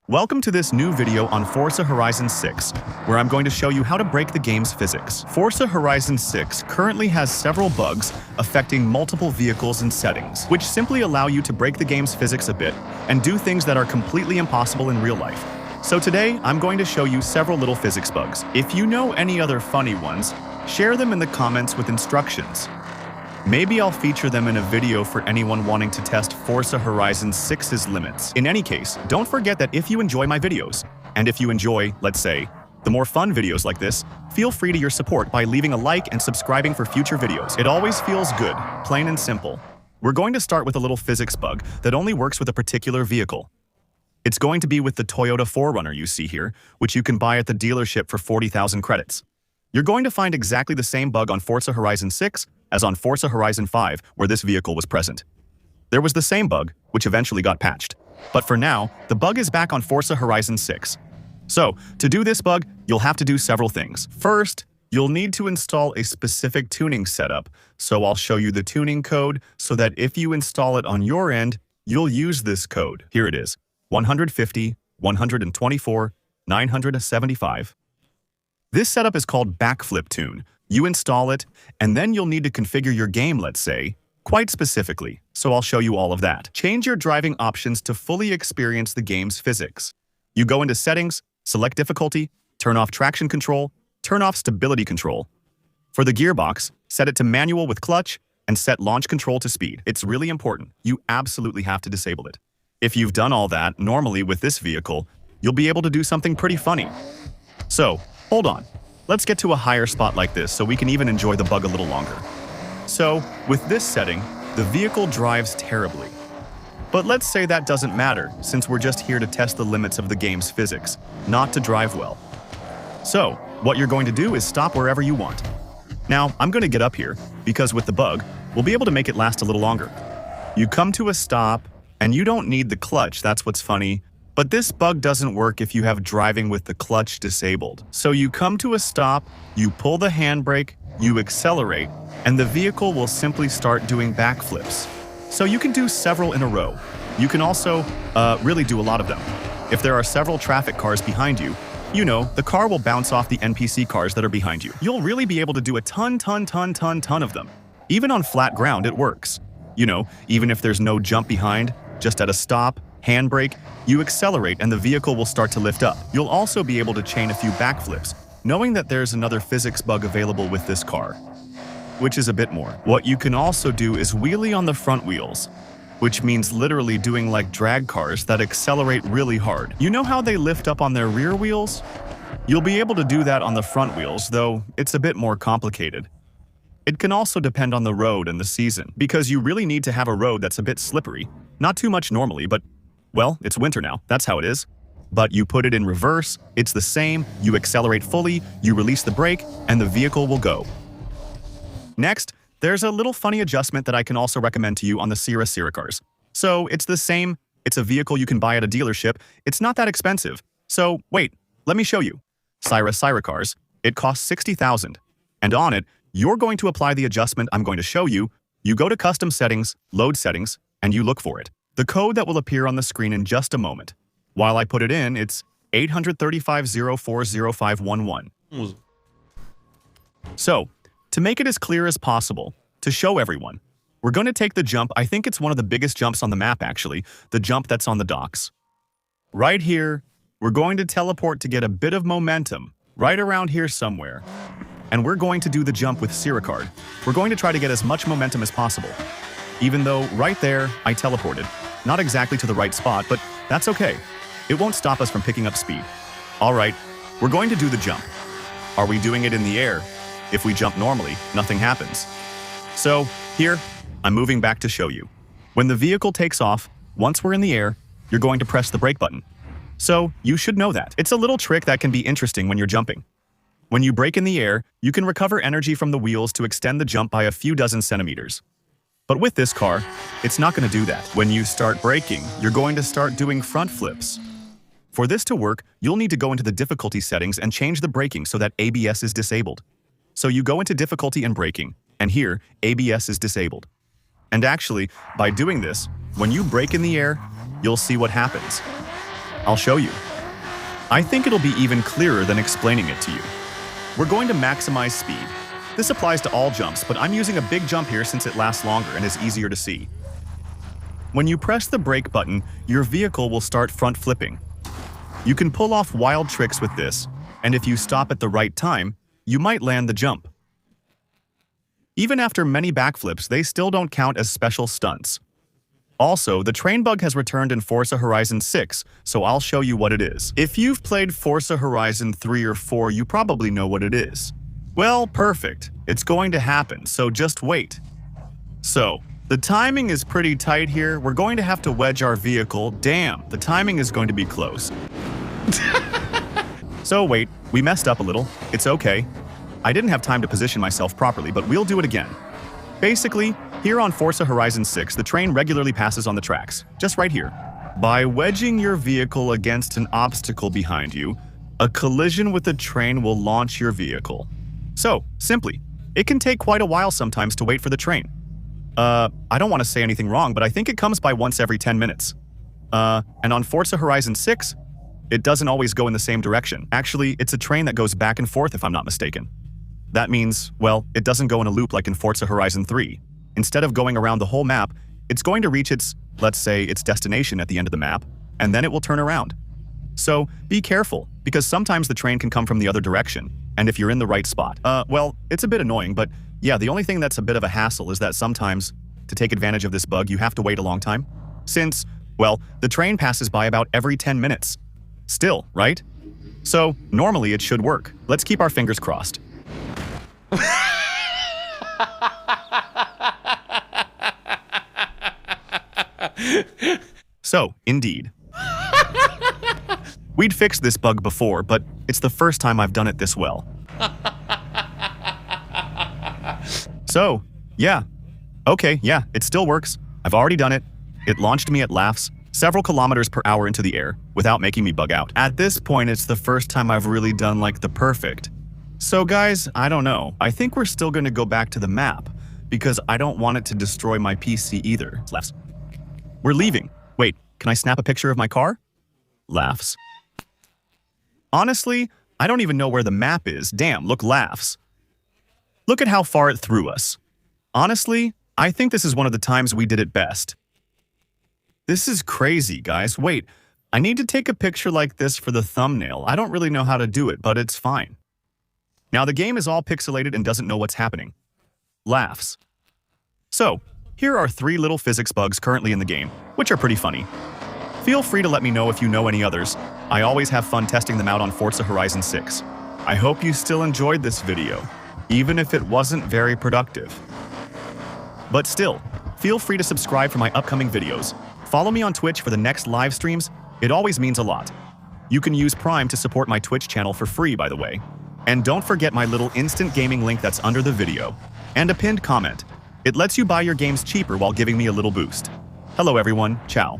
Welcome to this new video on Forza Horizon 6, where I'm going to show you how to break the game's physics. Forza Horizon 6 currently has several bugs affecting multiple vehicles and settings, which simply allow you to break the game's physics a bit and do things that are completely impossible in real life. So today, I'm going to show you several little physics bugs. If you know any other funny ones, share them in the comments with instructions. Maybe I'll feature them in a video for anyone wanting to test Forza Horizon 6's limits. In any case, don't forget that if you enjoy my videos, and if you enjoy, let's say, the more fun videos like this, feel free to your support by leaving a like and subscribing for future videos. It always feels good, plain and simple. We're going to start with a little physics bug that only works with a particular vehicle. It's going to be with the Toyota 4Runner you see here, which you can buy at the dealership for 40,000 credits. You're going to find exactly the same bug on Forza Horizon 6 as on Forza Horizon 5, where this vehicle was present. There was the same bug, which eventually got patched. But for now, the bug is back on Forza Horizon 6. So, to do this bug, you'll have to do several things. First, you'll need to install a specific tuning setup, so I'll show you the tuning code so that if you install it on your end, you'll use this code. Here it is, 150, 124, 975. This setup is called Backflip Tune. You install it, and then you'll need to configure your game, let's say, quite specifically, so I'll show you all of that. Change your driving options to fully experience the game's physics. You go into Settings, select Difficulty, turn off Traction Control, turn off Stability Control. For the gearbox, set it to Manual with Clutch, and set Launch Control to Speed. It's really important. You absolutely have to disable it. If you've done all that, normally with this vehicle, you'll be able to do something pretty funny. So, hold on. Let's get to a higher spot like this so we can even enjoy the bug a little longer. So, with this setting, the vehicle drives terribly. But let's say that doesn't matter, since we're just here to test the limits of the game's physics, not to drive well. So, what you're going to do is stop wherever you want. Now, I'm going to get up here, because with the bug, we'll be able to make it last a little longer. You come to a stop, and you don't need the clutch, that's what's funny. But this bug doesn't work if you have driving with the clutch disabled. So you come to a stop, you pull the handbrake, you accelerate, and the vehicle will simply start doing backflips. So you can do several in a row. You can also really do a lot of them. If there are several traffic cars behind you, you know, the car will bounce off the NPC cars that are behind you. You'll really be able to do a ton of them. Even on flat ground, it works. You know, even if there's no jump behind, just at a stop, handbrake, you accelerate and the vehicle will start to lift up. You'll also be able to chain a few backflips, knowing that there's another physics bug available with this car, which is a bit more. What you can also do is wheelie on the front wheels, which means literally doing like drag cars that accelerate really hard. You know how they lift up on their rear wheels? You'll be able to do that on the front wheels, though it's a bit more complicated. It can also depend on the road and the season, because you really need to have a road that's a bit slippery. Not too much normally, but well, it's winter now, that's how it is. But you put it in reverse, it's the same, you accelerate fully, you release the brake, and the vehicle will go. Next, there's a little funny adjustment that I can also recommend to you on the Syrah Ciracars. So it's the same, it's a vehicle you can buy at a dealership, it's not that expensive. So wait, let me show you. Syrah Ciracars, it costs 60,000. And on it, you're going to apply the adjustment I'm going to show you. You go to Custom Settings, Load Settings, and you look for it. The code that will appear on the screen in just a moment. While I put it in, it's 835040511. So, to make it as clear as possible, to show everyone, we're going to take the jump. I think it's one of the biggest jumps on the map, actually, the jump that's on the docks. Right here, we're going to teleport to get a bit of momentum, right around here somewhere. And we're going to do the jump with Ciracars. We're going to try to get as much momentum as possible. Even though, right there, I teleported. Not exactly to the right spot, but that's okay. It won't stop us from picking up speed. Alright, we're going to do the jump. Are we doing it in the air? If we jump normally, nothing happens. So, here, I'm moving back to show you. When the vehicle takes off, once we're in the air, you're going to press the brake button. So, you should know that. It's a little trick that can be interesting when you're jumping. When you brake in the air, you can recover energy from the wheels to extend the jump by a few dozen centimeters. But with this car, it's not going to do that. When you start braking, you're going to start doing front flips. For this to work, you'll need to go into the difficulty settings and change the braking so that ABS is disabled. So you go into difficulty and braking, and here, ABS is disabled. And actually, by doing this, when you brake in the air, you'll see what happens. I'll show you. I think it'll be even clearer than explaining it to you. We're going to maximize speed. This applies to all jumps, but I'm using a big jump here since it lasts longer and is easier to see. When you press the brake button, your vehicle will start front flipping. You can pull off wild tricks with this, and if you stop at the right time, you might land the jump. Even after many backflips, they still don't count as special stunts. Also, the train bug has returned in Forza Horizon 6, so I'll show you what it is. If you've played Forza Horizon 3 or 4, you probably know what it is. Well, perfect. It's going to happen, so just wait. So, the timing is pretty tight here. We're going to have to wedge our vehicle. Damn, the timing is going to be close. So wait, we messed up a little. It's okay. I didn't have time to position myself properly, but we'll do it again. Basically, here on Forza Horizon 6, the train regularly passes on the tracks, just right here. By wedging your vehicle against an obstacle behind you, a collision with the train will launch your vehicle. So, simply, it can take quite a while sometimes to wait for the train. I don't want to say anything wrong, but I think it comes by once every 10 minutes. And on Forza Horizon 6, it doesn't always go in the same direction. Actually, it's a train that goes back and forth if I'm not mistaken. That means, well, it doesn't go in a loop like in Forza Horizon 3. Instead of going around the whole map, it's going to reach its, let's say, its destination at the end of the map, and then it will turn around. So, be careful, because sometimes the train can come from the other direction, and if you're in the right spot. Well, it's a bit annoying, but yeah, the only thing that's a bit of a hassle is that sometimes, to take advantage of this bug, you have to wait a long time. Since, well, the train passes by about every 10 minutes. Still, right? So, normally it should work. Let's keep our fingers crossed. So, indeed. We'd fixed this bug before, but it's the first time I've done it this well. So, yeah. Okay, yeah, it still works. I've already done it. It launched me at laughs, several kilometers per hour into the air, without making me bug out. At this point, it's the first time I've really done like the perfect. So guys, I don't know. I think we're still going to go back to the map, because I don't want it to destroy my PC either. Laughs. We're leaving. Wait, can I snap a picture of my car? Laughs. Honestly, I don't even know where the map is. Damn, look, laughs. Look at how far it threw us. Honestly, I think this is one of the times we did it best. This is crazy, guys. Wait, I need to take a picture like this for the thumbnail. I don't really know how to do it, but it's fine. Now the game is all pixelated and doesn't know what's happening. Laughs. So, here are 3 little physics bugs currently in the game, which are pretty funny. Feel free to let me know if you know any others. I always have fun testing them out on Forza Horizon 6. I hope you still enjoyed this video, even if it wasn't very productive. But still, feel free to subscribe for my upcoming videos. Follow me on Twitch for the next live streams. It always means a lot. You can use Prime to support my Twitch channel for free, by the way. And don't forget my little instant gaming link that's under the video. And a pinned comment. It lets you buy your games cheaper while giving me a little boost. Hello everyone, ciao.